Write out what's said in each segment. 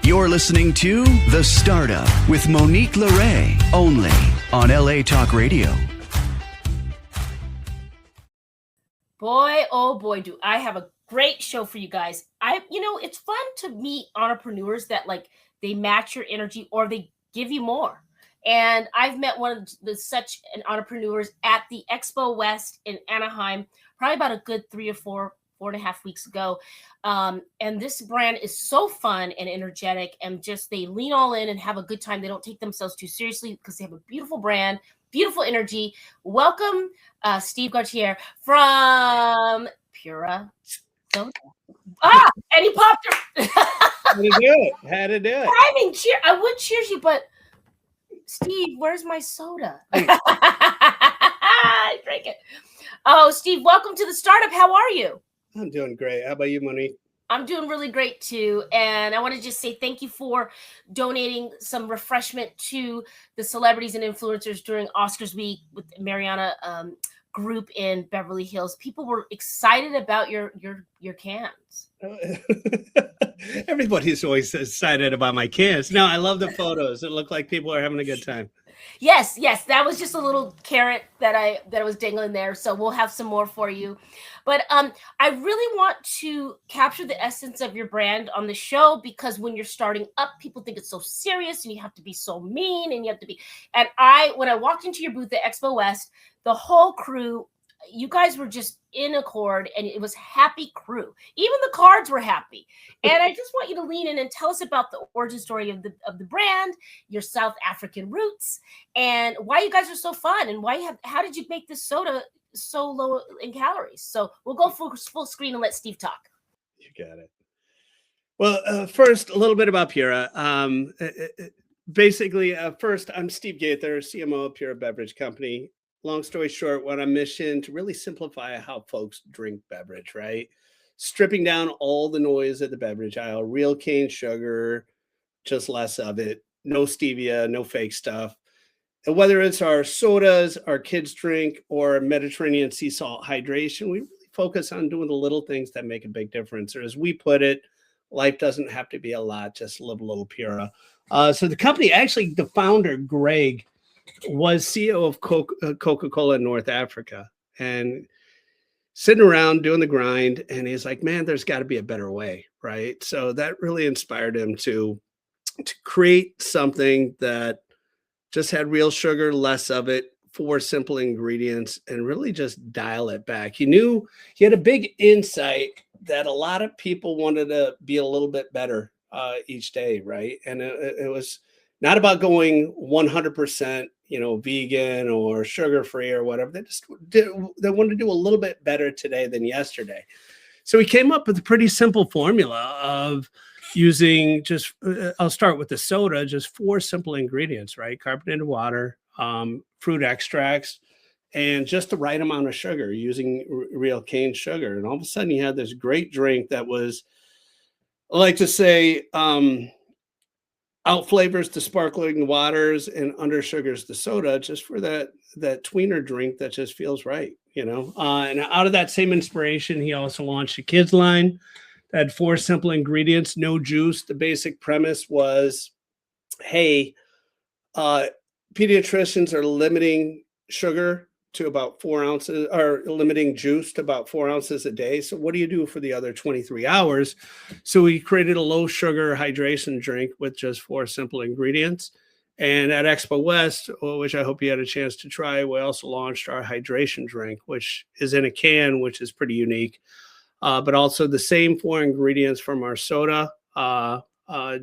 You're listening to The Startup with Monique LeRae, only on LA Talk Radio. Boy, oh boy, do I have a great show for you guys. It's fun to meet entrepreneurs that they match your energy or they give you more. And I've met one of such an entrepreneurs at the Expo West in Anaheim, probably about a good 4.5 weeks ago. And this brand is so fun and energetic, and just they lean all in and have a good time. They don't take themselves too seriously because they have a beautiful brand, beautiful energy. Welcome, Steve Gaither from Pura Soda. And he popped her. Had to do it. I mean, I would cheers you, but Steve, where's my soda? I drank it. Oh, Steve, welcome to the startup. How are you? I'm doing great. How about you, Monique? I'm doing really great too. And I want to just say thank you for donating some refreshment to the celebrities and influencers during Oscars week with Mariana group in Beverly Hills. People were excited about your cans. Everybody's always excited about my cans. No, I love the photos. It looked like people are having a good time. Yes. That was just a little carrot that I was dangling there. So we'll have some more for you. But I really want to capture the essence of your brand on the show, because when you're starting up, people think it's so serious and you have to be so mean and you have to be. And when I walked into your booth at Expo West, the whole crew, you guys were just in accord, and it was happy crew. Even the cards were happy. And I just want you to lean in and tell us about the origin story of the brand, your South African roots, and why you guys are so fun, and how did you make this soda so low in calories? So we'll go full screen and let Steve talk. You got it. Well, first, a little bit about Pura. Basically, first, I'm Steve Gaither, CMO of Pura Beverage Company. Long story short, we're on a mission to really simplify how folks drink beverage, right? Stripping down all the noise at the beverage aisle, real cane sugar, just less of it, no stevia, no fake stuff. And whether it's our sodas, our kids drink, or Mediterranean sea salt hydration, we really focus on doing the little things that make a big difference. Or as we put it, life doesn't have to be a lot, just live a little Pura. So the company, actually, the founder, Greg, was CEO of Coca-Cola in North Africa, and sitting around doing the grind. And he's like, man, there's got to be a better way. Right. So that really inspired him to create something that just had real sugar, less of it, 4 simple ingredients, and really just dial it back. He knew he had a big insight that a lot of people wanted to be a little bit better each day. Right. And it was not about going 100%, vegan or sugar-free or whatever. They wanted to do a little bit better today than yesterday. So we came up with a pretty simple formula of using I'll start with the soda, just 4 simple ingredients, right? Carbonated water, fruit extracts, and just the right amount of sugar, using real cane sugar. And all of a sudden you had this great drink that was, I like to say, out flavors the sparkling waters and under sugars the soda, just for that tweener drink that just feels right, and out of that same inspiration, he also launched a kids line that had 4 simple ingredients, no juice. The basic premise was, hey, pediatricians are limiting sugar to about 4 ounces, or limiting juice to about 4 ounces a day. So what do you do for the other 23 hours? So we created a low sugar hydration drink with just 4 simple ingredients. And at Expo West, which I hope you had a chance to try, we also launched our hydration drink, which is in a can, which is pretty unique. But also the same 4 ingredients from our soda,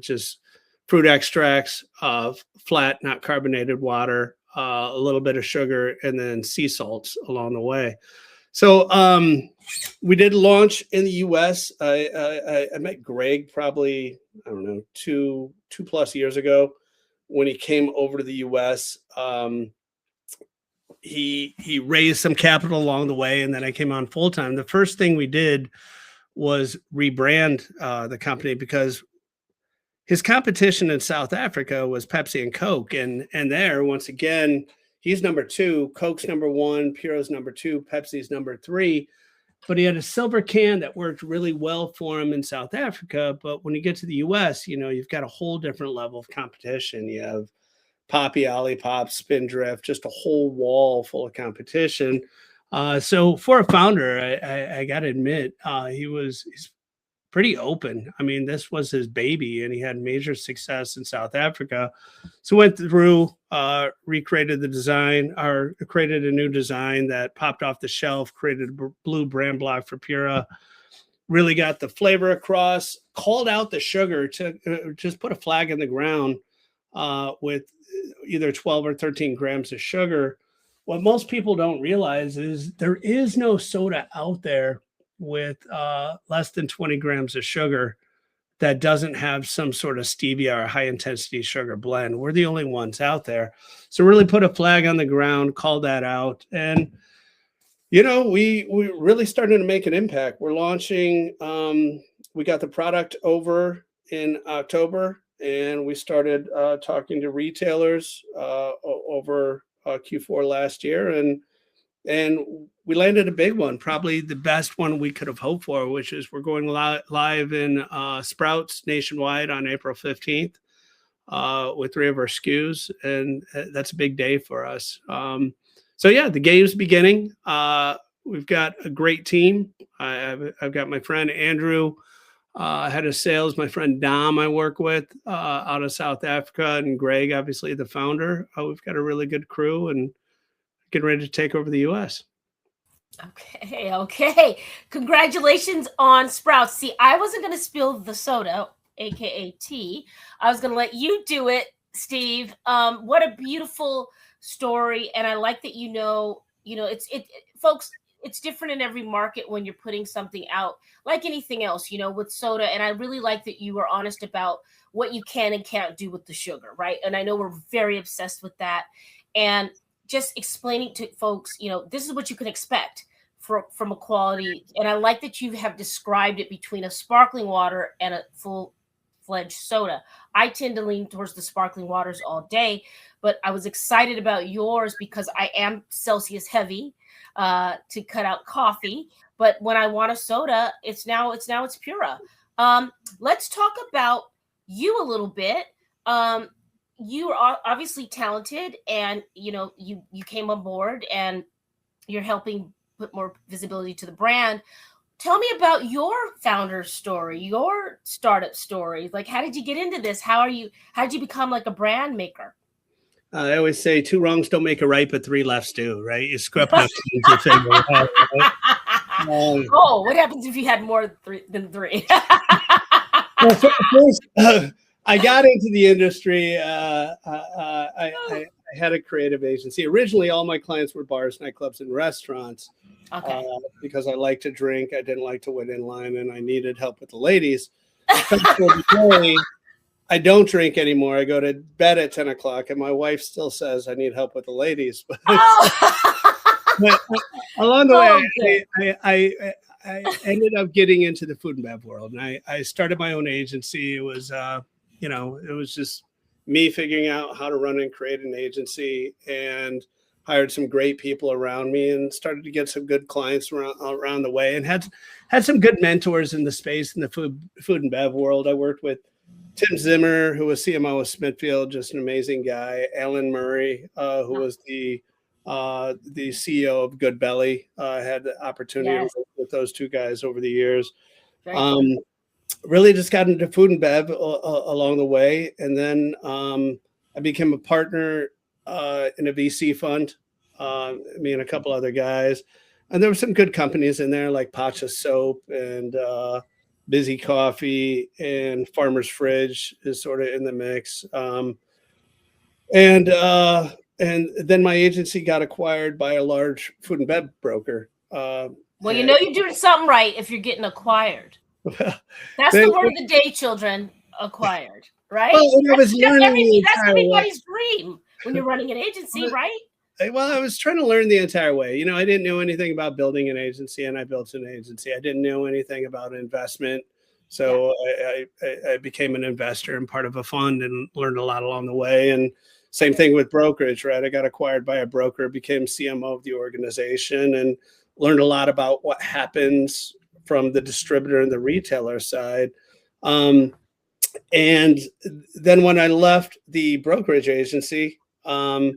just fruit extracts, flat, not carbonated water, a little bit of sugar, and then sea salts along the way. So we did launch in the U.S. I met Greg probably, I don't know, two plus years ago when he came over to the U.S. He raised some capital along the way, and then I came on full time. The first thing we did was rebrand the company, because his competition in South Africa was Pepsi and Coke. And there, once again, he's number 2, Coke's number 1, Puro's number 2, Pepsi's number 3. but he had a silver can that worked really well for him in South Africa. But when you get to the US, you've got a whole different level of competition. You have Poppy, Olipop, Spindrift, just a whole wall full of competition. So for a founder, I got to admit, he's pretty open. I mean, this was his baby, and he had major success in South Africa. So went through, recreated the design, or created a new design that popped off the shelf, created a blue brand block for Pura, really got the flavor across, called out the sugar, to just put a flag in the ground with either 12 or 13 grams of sugar. What most people don't realize is there is no soda out there with less than 20 grams of sugar that doesn't have some sort of stevia or high intensity sugar blend. We're the only ones out there. So really put a flag on the ground, call that out. And, we really started to make an impact. We're launching, we got the product over in October, and we started talking to retailers over Q4 last year. And we landed a big one, probably the best one we could have hoped for, which is we're going live in Sprouts nationwide on April 15th with 3 of our SKUs. And that's a big day for us. So yeah, the game's beginning. We've got a great team. I've got my friend Andrew, head of sales, my friend Dom I work with out of South Africa, and Greg, obviously the founder. We've got a really good crew and getting ready to take over the US. Okay. Congratulations on Sprouts. See, I wasn't going to spill the soda, aka tea. I was going to let you do it, Steve. What a beautiful story, and I like that folks, it's different in every market when you're putting something out, like anything else, with soda. And I really like that you were honest about what you can and can't do with the sugar, right? And I know we're very obsessed with that, and just explaining to folks, this is what you can expect from a quality. And I like that you have described it between a sparkling water and a full-fledged soda. I tend to lean towards the sparkling waters all day, but I was excited about yours because I am Celsius heavy to cut out coffee. But when I want a soda, it's Pura. Let's talk about you a little bit. You are obviously talented, and you came on board and you're helping put more visibility to the brand. Tell me about your founder story, your startup story. Like, how did you get into this? How did you become like a brand maker? I always say 2 wrongs don't make a right, but 3 lefts do, right? You screw up enough to figure it out, right? What happens if you had more than 3? Well, first, I got into the industry. I had a creative agency. Originally, all my clients were bars, nightclubs, and restaurants. Okay. Because I like to drink. I didn't like to wait in line, and I needed help with the ladies. I don't drink anymore. I go to bed at 10 o'clock, and my wife still says I need help with the ladies. But along the way, I ended up getting into the food and bev world, and I started my own agency. It was, it was just me figuring out how to run and create an agency, and hired some great people around me, and started to get some good clients around the way, and had some good mentors in the space in the food and bev world. I worked with Tim Zimmer, who was CMO of Smithfield, just an amazing guy. Alan Murray, who was the CEO of Good Belly. I had the opportunity to work with those 2 guys over the years. Really just got into food and bev along the way. And then I became a partner in a VC fund, me and a couple other guys. And there were some good companies in there like Pacha Soap and Busy Coffee, and Farmer's Fridge is sort of in the mix. And then my agency got acquired by a large food and bev broker. Well, you're doing something right if you're getting acquired. That's the word of the day, children. Acquired, right? Well, that's everybody's dream when you're running an agency, right? Well, I was trying to learn the entire way. I didn't know anything about building an agency, and I built an agency. I didn't know anything about investment. So I became an investor and part of a fund, and learned a lot along the way. And same thing with brokerage, right? I got acquired by a broker, became CMO of the organization, and learned a lot about what happens from the distributor and the retailer side. And then when I left the brokerage agency, I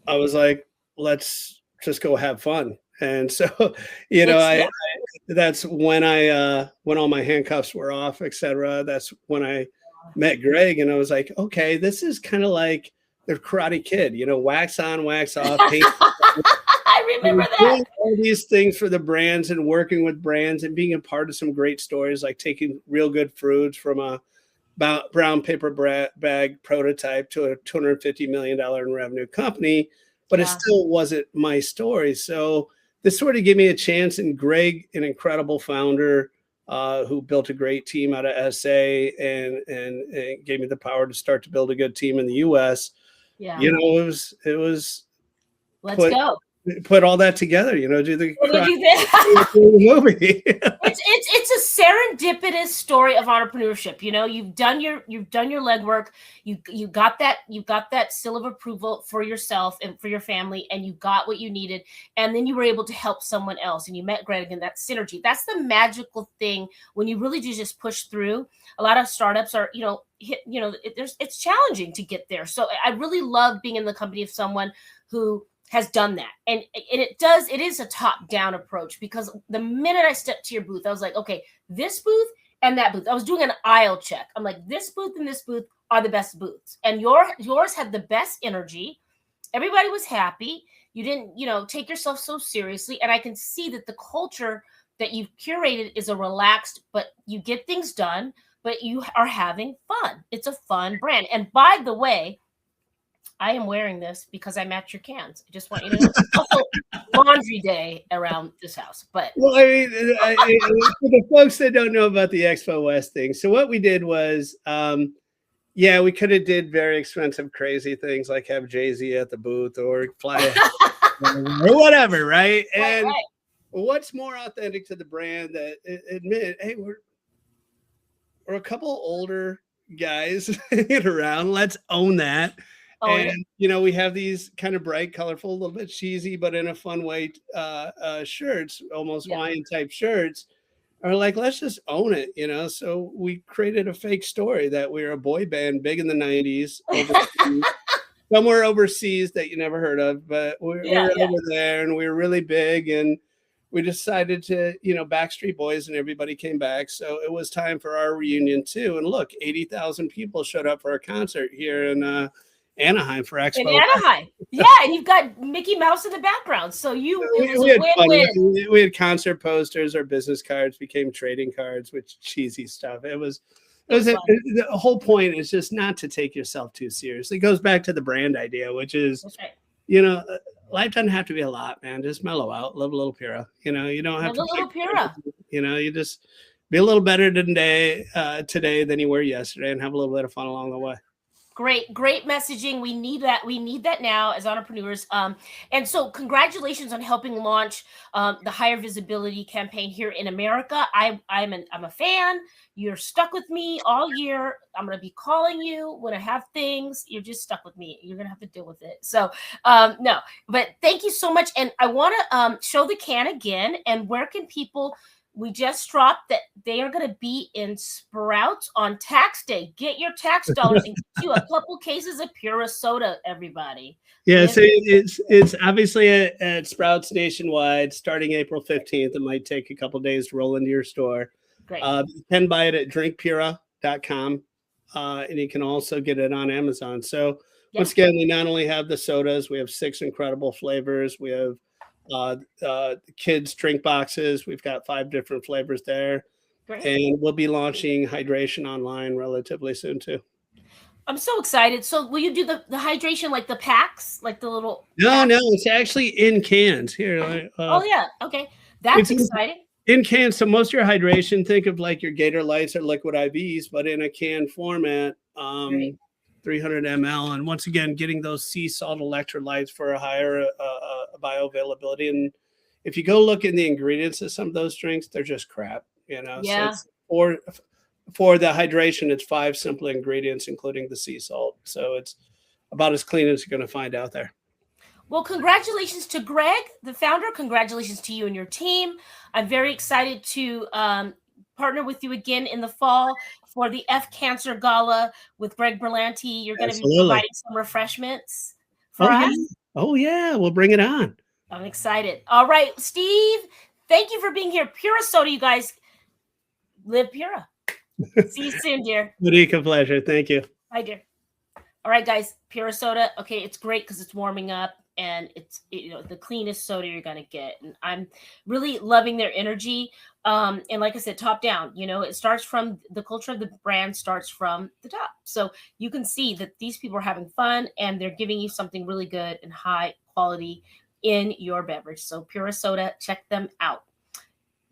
was like, let's just go have fun. And so, Yeah. that's when all my handcuffs were off, et cetera. That's when I met Greg, and I was like, okay, this is kind of like the Karate Kid, wax on, wax off, paint. I remember that. Doing all these things for the brands and working with brands and being a part of some great stories, like taking Real Good Fruits from a brown paper bag prototype to a $250 million in revenue company, but it still wasn't my story. So this sort of gave me a chance. And Greg, an incredible founder who built a great team out of SA and gave me the power to start to build a good team in the US. Yeah. It was let's go. Put all that together, do the movie. It's a serendipitous story of entrepreneurship. You've done your legwork. You got that seal of approval for yourself and for your family, and you got what you needed, and then you were able to help someone else, and you met Greg, and that synergy. That's the magical thing when you really do just push through. A lot of startups are, it's challenging to get there. So I really love being in the company of someone who has done that. And it is a top-down approach, because the minute I stepped to your booth, I was like, okay, this booth and that booth. I was doing an aisle check. I'm like, this booth and this booth are the best booths. And yours had the best energy. Everybody was happy. You didn't, take yourself so seriously. And I can see that the culture that you've curated is a relaxed, but you get things done, but you are having fun. It's a fun brand. And by the way, I am wearing this because I match your cans. I just want you to know. It's also laundry day around this house. But well, I mean, for the folks that don't know about the Expo West thing, so what we did was, we could have did very expensive, crazy things like have Jay-Z at the booth or fly or whatever, right? And what's more authentic to the brand that admit, hey, we're a couple older guys hanging around. Let's own that. And, we have these kind of bright, colorful, a little bit cheesy, but in a fun way, shirts, almost Hawaiian type shirts, are like, let's just own it, So we created a fake story that we were a boy band big in the 90s, somewhere overseas that you never heard of, but we're over there, and we were really big, and we decided to, Backstreet Boys and everybody came back. So it was time for our reunion too. And look, 80,000 people showed up for a concert here in Anaheim for Expo. In Anaheim. Yeah, and you've got Mickey Mouse in the background. So it was a win-win. We had concert posters, our business cards became trading cards with cheesy stuff. The whole point is just not to take yourself too seriously. It goes back to the brand idea, which is, life doesn't have to be a lot, man. Just mellow out, live a little pura. You don't have to. A little pura. You just be a little better today than you were yesterday, and have a little bit of fun along the way. Great messaging. We need that now as entrepreneurs. And so congratulations on helping launch the Higher Visibility campaign here in America. I'm a fan. You're stuck with me all year. I'm going to be calling you when I have things. You're just stuck with me. You're going to have to deal with it. So no, but thank you so much. And I want to show the can again. And where can people? We just dropped that they are going to be in Sprouts on tax day. Get your tax dollars and get you a couple cases of Pura soda, everybody. Yeah, so it's obviously at Sprouts nationwide starting April 15th. It might take a couple days to roll into your store. Great. You can buy it at drinkpura.com, and you can also get it on Amazon. So once again, we not only have the sodas, we have 6 incredible flavors. We have kids drink boxes. We've got 5 different flavors there. Great. And we'll be launching hydration online relatively soon too. I'm so excited. So will you do the hydration, like the packs, like the little No, it's actually in cans here. Okay, that's exciting. In cans. So most of your hydration, think of like your Gaither lights or liquid IVs, but in a can format. 300 ml, and once again, getting those sea salt electrolytes for a higher bioavailability. And if you go look in the ingredients of some of those drinks, they're just crap, Yeah. So for the hydration, it's 5 simple ingredients, including the sea salt. So it's about as clean as you're going to find out there. Well, congratulations to Greg, the founder. Congratulations to you and your team. I'm very excited to partner with you again in the fall for the F Cancer Gala with Greg Berlanti. You're going to be Absolutely. providing some refreshments for Oh, us. yeah. Oh, yeah. We'll bring it on. I'm excited. All right, Steve, thank you for being here. Pura Soda, you guys. Live Pura. See you soon, dear. Monique, a pleasure. Thank you. Bye, dear. All right, guys, Pura Soda. Okay, it's great because it's warming up and it's the cleanest soda you're gonna get. And I'm really loving their energy. And like I said, top down. It starts from the culture of the brand starts from the top. So you can see that these people are having fun and they're giving you something really good and high quality in your beverage. So Pura Soda, check them out.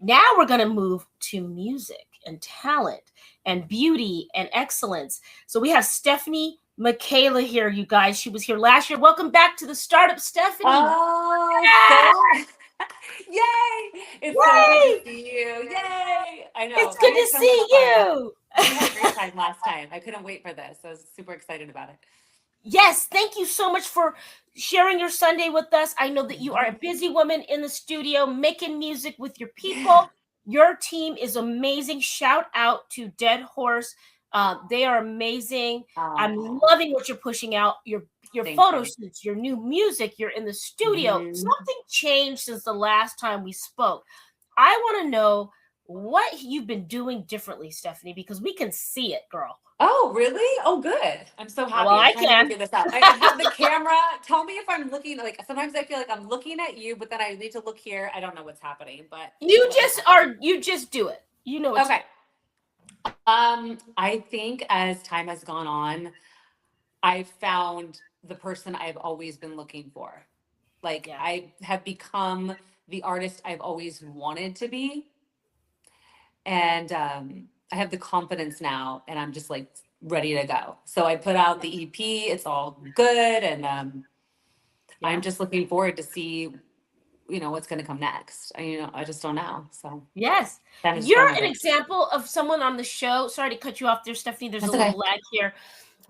Now we're going to move to music and talent and beauty and excellence. So we have Stefanie Michaela here, you guys. She was here last year. Welcome back to the startup, Stefanie. Oh, yay! It's so good to see you. Yay! I know. It's good to see you. We had a great time last time. I couldn't wait for this. I was super excited about it. Yes, thank you so much for sharing your Sunday with us. I know that you are a busy woman in the studio making music with your people. Your team is amazing. Shout out to Dead Horse. They are amazing. I'm loving what you're pushing out. Your photo shoots, your new music. You're in the studio. Something changed since the last time we spoke. I want to know what you've been doing differently, Stefanie, because we can see it, girl. Oh, really? Oh, good. I'm so happy. Well, I I'm trying can. to figure this out. I have the camera. Tell me if I'm looking, like, sometimes I feel like I'm looking at you, but then I need to look here. I don't know what's happening, but you just do it. You know it's okay. I think as time has gone on, I've found the person I've always been looking for. Like, Yeah. I have become the artist I've always wanted to be. And I have the confidence now, and I'm just like ready to go. So I put out the EP. It's all good. And I'm just looking forward to see, what's going to come next. I just don't know. So yes, you're an example of someone on the show. Sorry to cut you off there, Stefanie. There's a little lag here.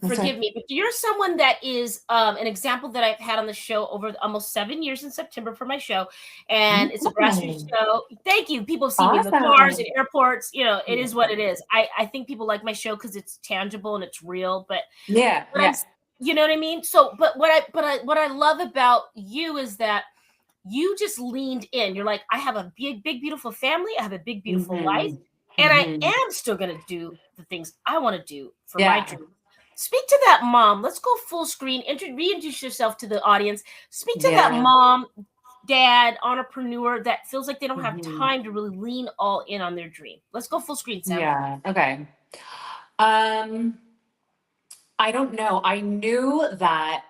Forgive me, but you're someone that is an example that I've had on the show over almost 7 years in September for my show. And it's a grassroots show. Thank you. People see me in the cars and airports. It is what it is. I think people like my show because it's tangible and it's real. But yeah. You know what I mean? So, but what I love about you is that you just leaned in. You're like, I have a big, beautiful family. I have a big, beautiful life. And I am still going to do the things I want to do for my dream. Speak to that mom. Let's go full screen. Reintroduce yourself to the audience. Speak to that mom, dad, entrepreneur that feels like they don't have time to really lean all in on their dream. Let's go full screen, Sam. Yeah. Okay. I don't know. I knew that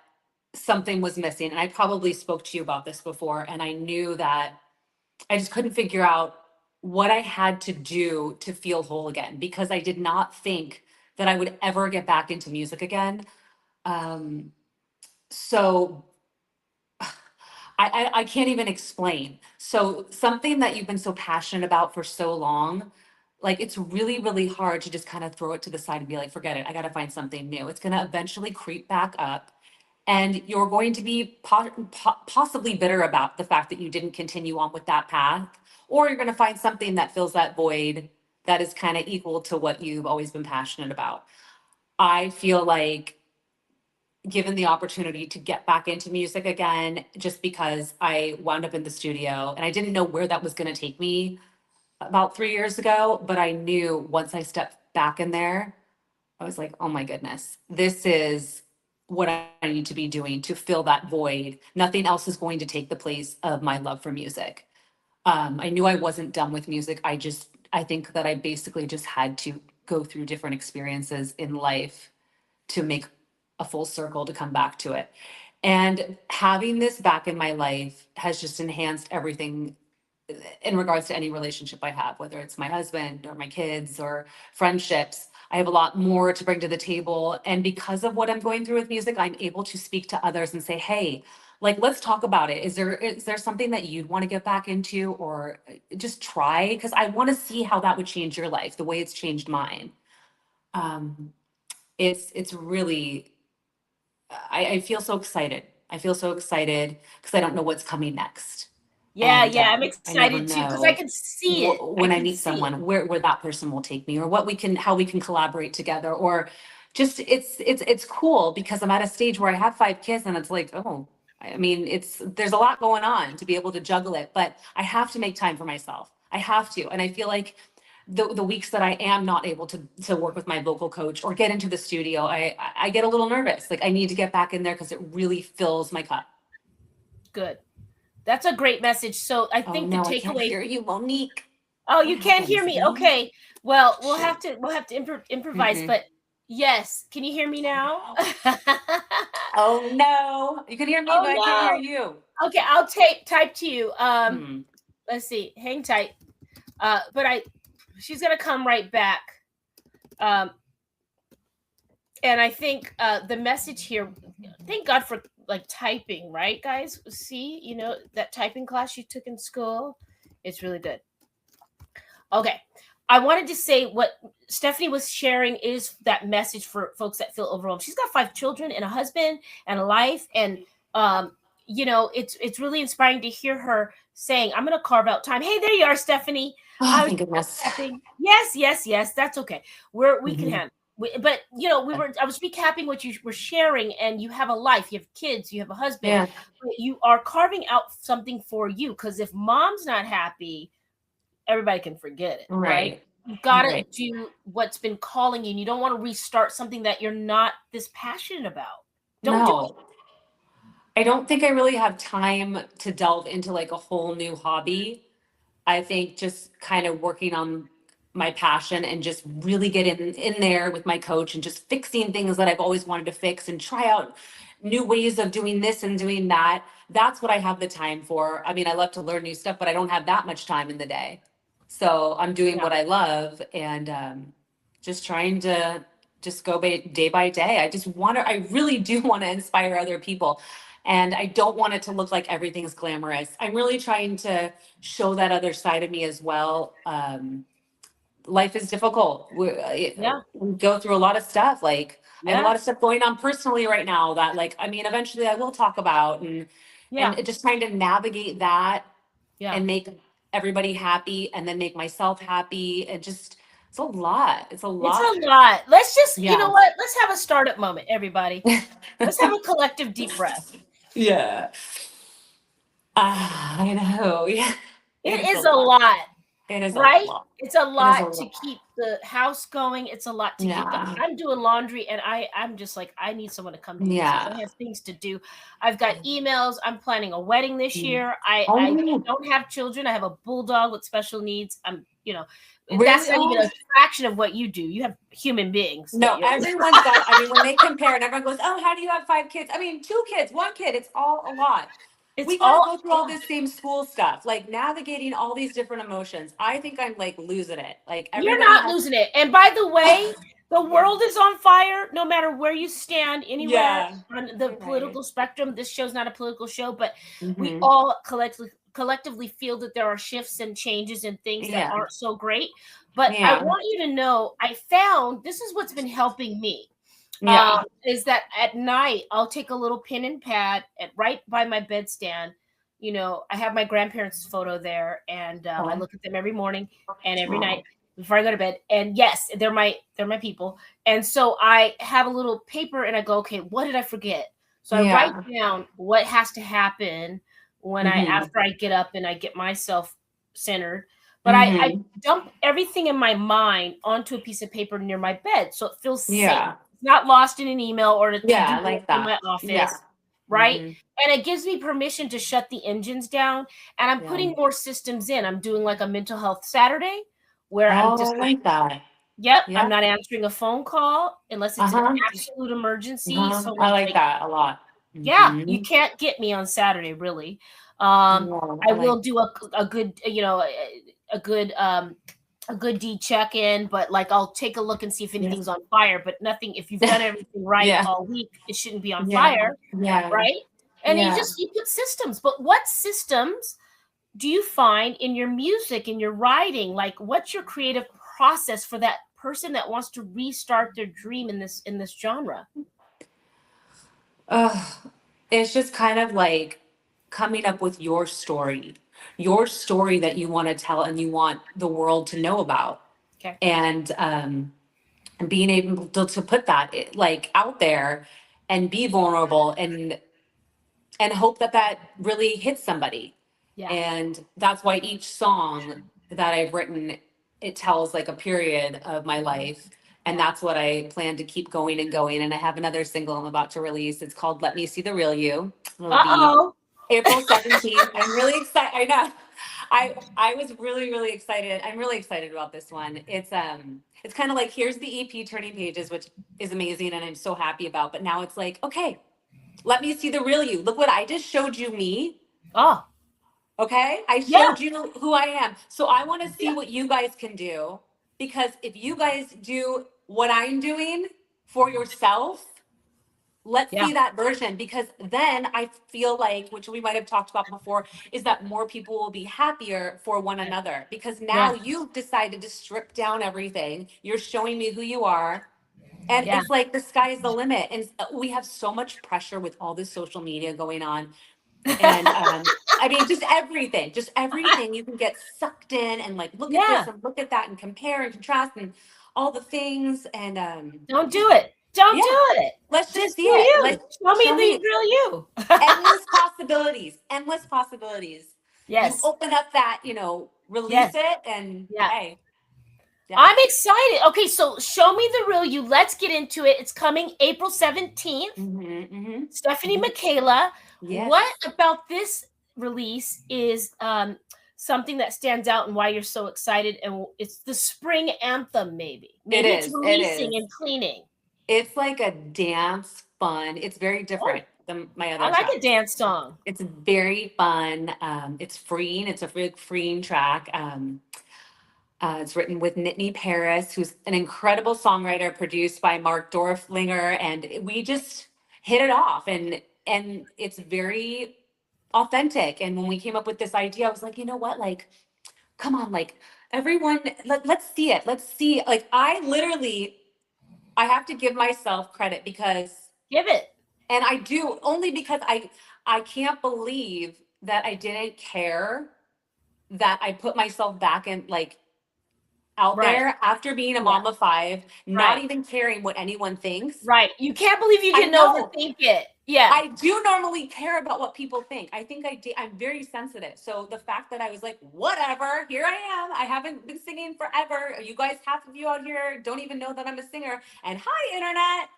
something was missing, and I probably spoke to you about this before, and I knew that I just couldn't figure out what I had to do to feel whole again, because I did not think that I would ever get back into music again. So I can't even explain. So something that you've been so passionate about for so long, like, it's really, really hard to just kind of throw it to the side and be like, forget it. I got to find something new. It's going to eventually creep back up. And you're going to be possibly bitter about the fact that you didn't continue on with that path, or you're going to find something that fills that void that is kind of equal to what you've always been passionate about. I feel like, given the opportunity to get back into music again, just because I wound up in the studio and I didn't know where that was going to take me about 3 years ago, but I knew once I stepped back in there, I was like, oh my goodness, this is what I need to be doing to fill that void. Nothing else is going to take the place of my love for music. I knew I wasn't done with music. I think that I basically just had to go through different experiences in life to make a full circle to come back to it. And having this back in my life has just enhanced everything in regards to any relationship I have, whether it's my husband or my kids or friendships. I have a lot more to bring to the table. And because of what I'm going through with music, I'm able to speak to others and say, hey, like, let's talk about it. Is there something that you'd want to get back into, or just try? Because I want to see how that would change your life, the way it's changed mine. It's really, I feel so excited I feel so excited because I don't know what's coming next. Yeah, And I'm I never excited too because I know can see it. when I meet someone where that person will take me, or how we can collaborate together, or just it's cool because I'm at a stage where I have 5 kids and it's like, oh, I mean, there's a lot going on to be able to juggle it, but I have to make time for myself. I have to. And I feel like the weeks that I am not able to work with my vocal coach or get into the studio, I get a little nervous. Like I need to get back in there because it really fills my cup. Good. That's a great message. So I Oh think no, the I can't takeaway. hear you, Monique. Oh, you can't hear me. Okay. Well, we'll Shoot. have to improvise. But yes, can you hear me now? Oh no, you can hear me, Oh but I can't hear you. Okay, I'll type to you. Let's see. Hang tight. But she's gonna come right back. And I think the message here. Thank God for like typing, right, guys? See, that typing class you took in school, it's really good. Okay. I wanted to say what Stefanie was sharing is that message for folks that feel overwhelmed. She's got 5 children and a husband and a life. And, it's really inspiring to hear her saying, I'm going to carve out time. Hey, there you are, Stefanie. Oh, thank goodness. Yes. That's okay. We can handle. But I was recapping what you were sharing, and you have a life, you have kids, you have a husband, but you are carving out something for you. Because if mom's not happy, everybody can forget it, right? You've got to do what's been calling you, and you don't want to restart something that you're not this passionate about. Don't do it. I don't think I really have time to delve into like a whole new hobby. I think just kind of working on my passion and just really get in there with my coach and just fixing things that I've always wanted to fix and try out new ways of doing this and doing that. That's what I have the time for. I mean, I love to learn new stuff, but I don't have that much time in the day. So I'm doing what I love and just trying to just go day by day. I really do want to inspire other people. And I don't want it to look like everything's glamorous. I'm really trying to show that other side of me as well. Life is difficult. We go through a lot of stuff. Like I have a lot of stuff going on personally right now that eventually I will talk about and just trying to navigate that and make everybody happy and then make myself happy. And just, it's a lot. It's a lot. Let's just, you know what? Let's have a startup moment, everybody. Let's have a collective deep breath. Yeah. I know. Yeah. It is a lot. It is right? a lot. It's a lot to keep the house going. It's a lot to keep. I'm doing laundry, and I'm just like, I need someone to come do this. I have things to do. I've got emails. I'm planning a wedding this year. I don't have children. I have a bulldog with special needs. That's not even a fraction of what you do. You have human beings. No, everyone's got. When they compare, and everyone goes, "Oh, how do you have 5 kids?" 2 kids, 1 kid. It's all a lot. We gotta go through all this same school stuff, like navigating all these different emotions. I think I'm like losing it. Like you're not losing it. And by the way, the world is on fire. No matter where you stand, anywhere on the political spectrum. This show's not a political show, but we all collectively feel that there are shifts and changes and things that aren't so great. But I want you to know, I found this is what's been helping me. Is that at night I'll take a little pen and pad right by my bedstand. I have my grandparents' photo there, and I look at them every morning and every night before I go to bed. And yes, they're my people. And so I have a little paper and I go, okay, what did I forget? So I write down what has to happen when after I get up and I get myself centered. But I dump everything in my mind onto a piece of paper near my bed, so it feels safe. Not lost in an email or in my office, right? And it gives me permission to shut the engines down. And I'm putting more systems in. I'm doing like a mental health Saturday where I'm just like that. I'm not answering a phone call unless it's an absolute emergency. So I like that a lot. Yeah, you can't get me on Saturday, really. I will do a good, a good deed check-in, but like I'll take a look and see if anything's on fire, but nothing. If you've done everything right all week, it shouldn't be on fire, right? And you put systems. But what systems do you find in your music, in your writing? Like, what's your creative process for that person that wants to restart their dream in this genre? It's just kind of like coming up with your story that you want to tell and you want the world to know about. Okay. And being able to put that like out there and be vulnerable and hope that that really hits somebody. Yeah. And that's why each song that I've written, it tells like a period of my life. And Yeah. that's what I plan to keep going and going. And I have another single I'm about to release. It's called Let Me See the Real You. It'll be Uh-oh. April 17th. I'm really excited. I know. I was really, really excited. I'm really excited about this one. It's kind of like here's the EP Turning Pages, which is amazing and I'm so happy about. But now it's like, okay, let me see the real you. Look what I just showed you me. Oh, Okay. I yeah. showed you who I am. So I want to see Yeah. what you guys can do. Because if you guys do what I'm doing for yourself, let's Yeah. see that version. Because then I feel like, which we might have talked about before, is that more people will be happier for one another. Because now Yeah. you've decided to strip down everything. You're showing me who you are. And Yeah. it's like the sky is the limit. And we have so much pressure with all this social media going on. And I mean, just everything you can get sucked in and like look at this Yeah. and look at that and compare and contrast and all the things. And Don't just, do it. Don't yeah, do it. let's just Just see do it. you. Let's Show me show the me real you. endless possibilities, endless possibilities. You Yes. open up that, release Yes. it and Yeah. hey, yeah. I'm excited. Okay, so show me the real you. Let's get into it. It's coming April 17th. Stefanie, Mhm. Michaela. Yes. What about this release is something that stands out and why you're so excited? And it's the spring anthem, maybe. It Maybe it's is. It releasing is. and cleaning. It's like a dance fun. It's very Oh, different than my I other like a tracks. dance song. It's very fun. It's freeing. It's a really freeing track. It's written with Nittany Paris, who's an incredible songwriter, produced by Mark Dorflinger, and we just hit it off. And it's very authentic. And when we came up with this idea, I was like, you know what? Like, come on, like everyone, let's see it. Let's see. Like, I have to give myself credit because Give it. and I do only because I can't believe that I didn't care that I put myself back in like out Right. there after being a Yeah. mom of five, not Right. even caring what anyone thinks. Right. You can't believe you I didn't know. overthink it. Yeah. I do normally care about what people think. I think I'm very sensitive. So the fact that I was like, whatever, here I am. I haven't been singing forever. You guys, half of you out here don't even know that I'm a singer. And hi, internet.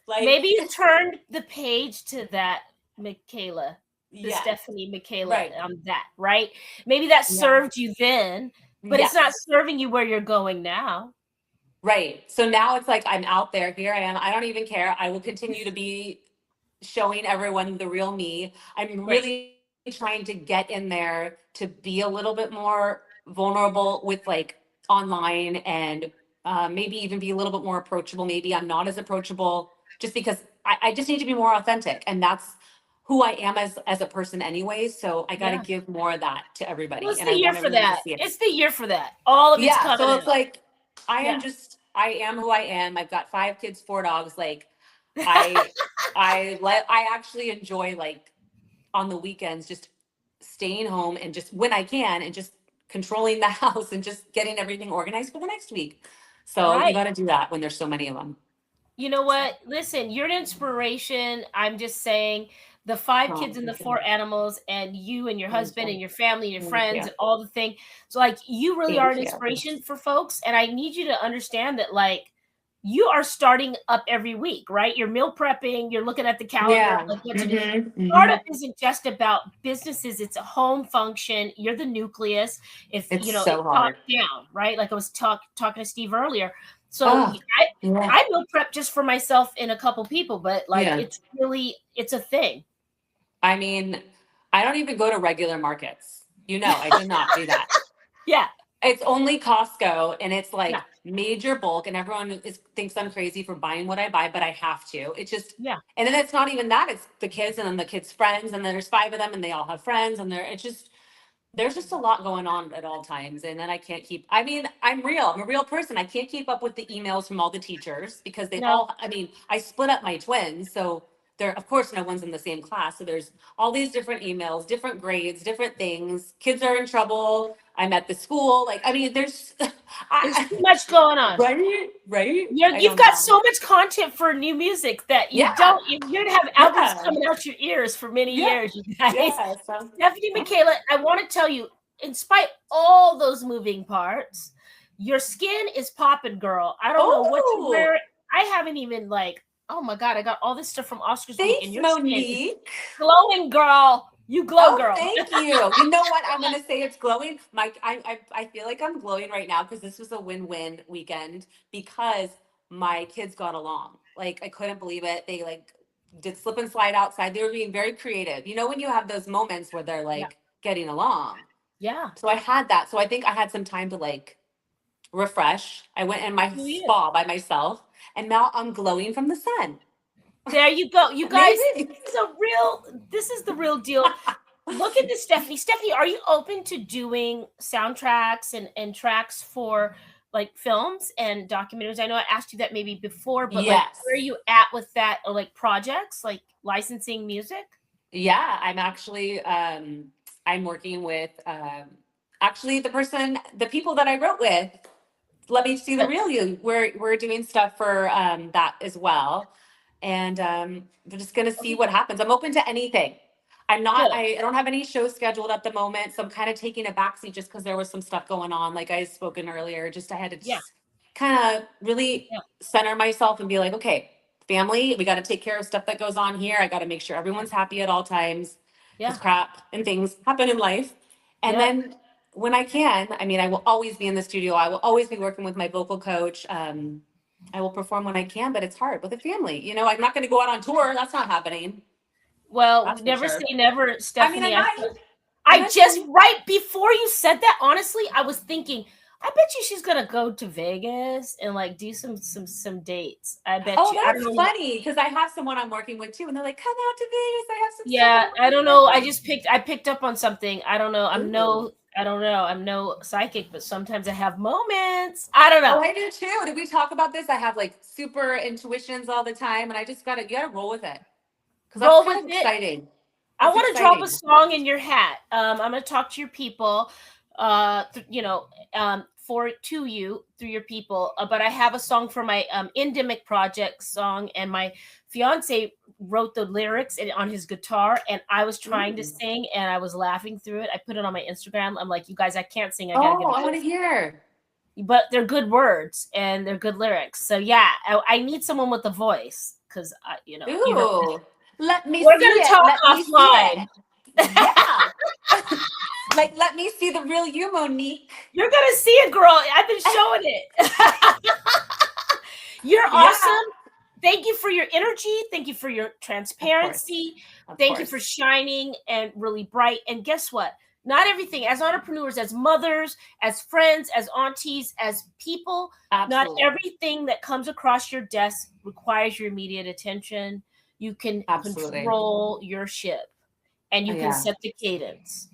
Like, Maybe you turned the page to that Michaela, the yes, Stefanie Michaela right. that, right? Maybe that Yeah. served you then, but it's not Yes. serving you where you're going now. Right. So now it's like I'm out there. Here I am. I don't even care. I will continue to be showing everyone the real me. I'm Great. really trying to get in there to be a little bit more vulnerable with like online and maybe even be a little bit more approachable. Maybe I'm not as approachable just because I just need to be more authentic. And that's who I am as a person anyway. So I got to Yeah. give more of that to Well, everybody. it's And the I year want for everyone to that. see it. It's the year for that. All of it's Yeah. coming So it's out. like, Yeah. I am who I am. I've got 5 kids, 4 dogs. Like I, I actually enjoy like on the weekends, just staying home and just when I can and just controlling the house and just getting everything organized for the next week. So you Right. got to do that when there's so many of them. You know what? Listen, you're an inspiration. I'm just saying the 5 Oh, kids and the thank 4 you. animals and you and your Thank husband you. and your family and your Thank friends you. and all the thing. So like you really are Thank an you. inspiration for folks and I need you to understand that like you are starting up every week, right? You're meal prepping, you're looking at the calendar Yeah. like what to do. Mm-hmm. Startup isn't just about businesses, it's a home function. You're the nucleus. If It's it's so top hard. down, right? Like I was talking to Steve earlier. So Oh, yeah. I meal prep just for myself and a couple people, but like Yeah. it's a thing. I mean, I don't even go to regular markets. I do not do that. Yeah. It's only Costco and it's Yeah. like major bulk and everyone thinks I'm crazy for buying what I buy, but I have to. It's just, Yeah. and then it's not even that. It's the kids and then the kids' friends and then there's 5 of them and they all have friends and there's just a lot going on at all times. And then I can't I mean, I'm a real person. I can't keep up with the emails from all the teachers because No. I split up my twins. So there, of course, no one's in the same class. So there's all these different emails, different grades, different things. Kids are in trouble. I'm at the school. Like, I mean, there's too much going on. Right. You've got so much content for new music that you're gonna have albums coming out your ears for many years, you guys. Stefanie, Michaela, I want to tell you, in spite all those moving parts, your skin is popping, girl. I don't know what you're wearing. I haven't even oh my God, I got all this stuff from Oscars week, and your Monique. Glowing, girl. You glow, girl. Thank you. You know what? I'm gonna say it's glowing. I feel like I'm glowing right now because this was a win-win weekend because my kids got along. Like, I couldn't believe it. They did slip and slide outside. They were being very creative. You know, when you have those moments where they're getting along. Yeah. So I had that. So I think I had some time to refresh. I went in my spa by myself, and now I'm glowing from the sun. There you go. You guys, this is the real deal. Look at this, Stefanie. Stefanie, are you open to doing soundtracks and tracks for films and documentaries? I know I asked you that maybe before, but where are you at with that? Or projects, licensing music? Yeah, I'm actually I'm working with actually the people that I wrote with. Let Me See the Real You. We're doing stuff for that as well. And we're just gonna see what happens. I'm open to anything. I don't have any shows scheduled at the moment, so I'm kind of taking a backseat just because there was some stuff going on. Like I had spoken earlier, I had to kind of really center myself and be like, okay, family, we got to take care of stuff that goes on here. I got to make sure everyone's happy at all times. Because crap and things happen in life. And then when I can, I mean, I will always be in the studio. I will always be working with my vocal coach. I will perform when I can, but it's hard with a family. You know, I'm not going to go out on tour. That's not happening. Well, never say never, Stefanie. I just right before you said that, honestly, I was thinking, I bet you she's gonna go to Vegas and do some dates. I bet you. Oh, that's funny because I have someone I'm working with too, and they're like, "Come out to Vegas. I have some." Yeah, I don't know. I picked up on something. I don't know. I don't know. I'm no psychic, but sometimes I have moments. I don't know. Oh, I do too. Did we talk about this? I have super intuitions all the time, and you gotta roll with it. Because that's kind of exciting. I want to drop a song in your hat. I'm going to talk to your people, to you through your people. But I have a song for my Endemic Project song, and my fiance wrote the lyrics on his guitar, and I was trying to sing, and I was laughing through it. I put it on my Instagram. I'm like, you guys, I can't sing. I want to hear. But they're good words and they're good lyrics. So yeah, I need someone with a voice because let me. We're gonna talk offline. Yeah. Let me see the real you, Monique. You're gonna see it, girl. I've been showing it. You're awesome. Thank you for your energy. Thank you for your transparency. Thank you for shining and really bright. And guess what? Not everything, as entrepreneurs, as mothers, as friends, as aunties, as people, not everything that comes across your desk requires your immediate attention. You can control your ship, and you can set the cadence.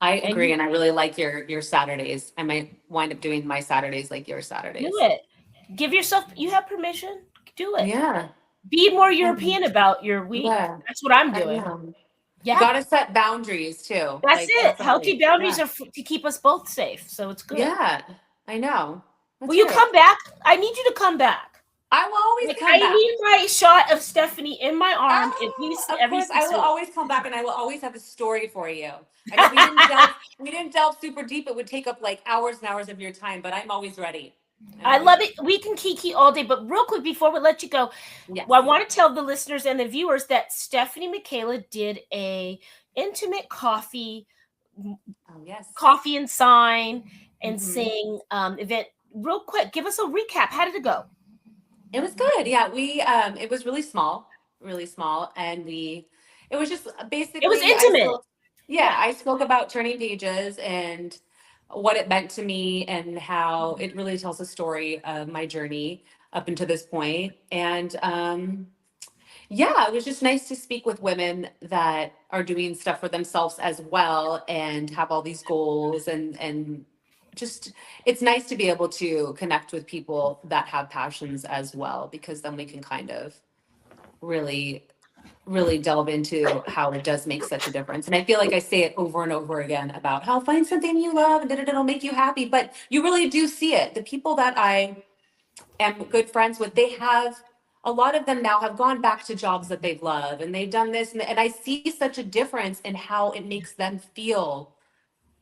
I agree, and I really like your Saturdays. I might wind up doing my Saturdays like your Saturdays. Do it. Give yourself. You have permission. Do it. Yeah. Be more European about your week. Yeah. That's what I'm doing. Yeah. You got to set boundaries too. That's it. Healthy boundaries are to keep us both safe. So it's good. Yeah, I know. Will you come back? I need you to come back. I will always come back. I need my shot of Stefanie in my arm. Of course, I will always come back, and I will always have a story for you. I mean, we didn't delve super deep. It would take up hours and hours of your time, but I'm always ready. I love it. We can kiki all day, but real quick before we let you go, I want to tell the listeners and the viewers that Stefanie Michaela did a intimate coffee and sign and sing event. Real quick, give us a recap. How did it go? It was good. Yeah, it was really small, and it was just basically it was intimate. I spoke about turning pages and what it meant to me and how it really tells a story of my journey up until this point. And it was just nice to speak with women that are doing stuff for themselves as well and have all these goals and just, it's nice to be able to connect with people that have passions as well, because then we can kind of really really delve into how it does make such a difference. And I feel like I say it over and over again about how find something you love and it'll make you happy. But you really do see it. The people that I am good friends with, they have, a lot of them now have gone back to jobs that they love and they've done this. And I see such a difference in how it makes them feel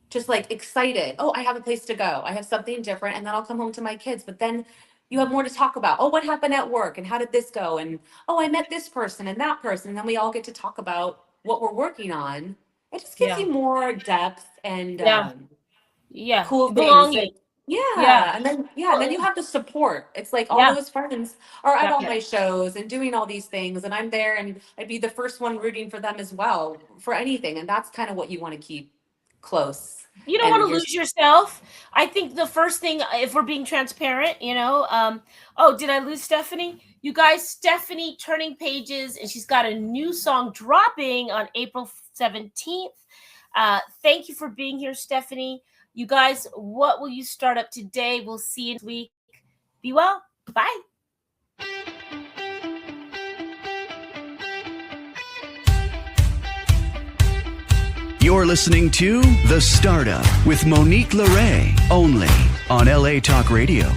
just like excited. Oh, I have a place to go. I have something different. And then I'll come home to my kids. But then you have more to talk about. Oh, what happened at work? And how did this go? And oh, I met this person and that person. And then we all get to talk about what we're working on. It just gives you more depth and cool things. Belonging. And then and then you have the support. It's like all those friends are at all my shows and doing all these things, and I'm there, and I'd be the first one rooting for them as well for anything. And that's kind of what you want to keep close. You don't want to lose yourself. I think the first thing, if we're being transparent, oh, did I lose Stefanie? You guys, Stefanie turning pages, and she's got a new song dropping on April 17th. Thank you for being here, Stefanie. You guys, what will you start up today? We'll see you next week. Be well. Bye. You're listening to The Startup with Monique LeRae, only on LA Talk Radio.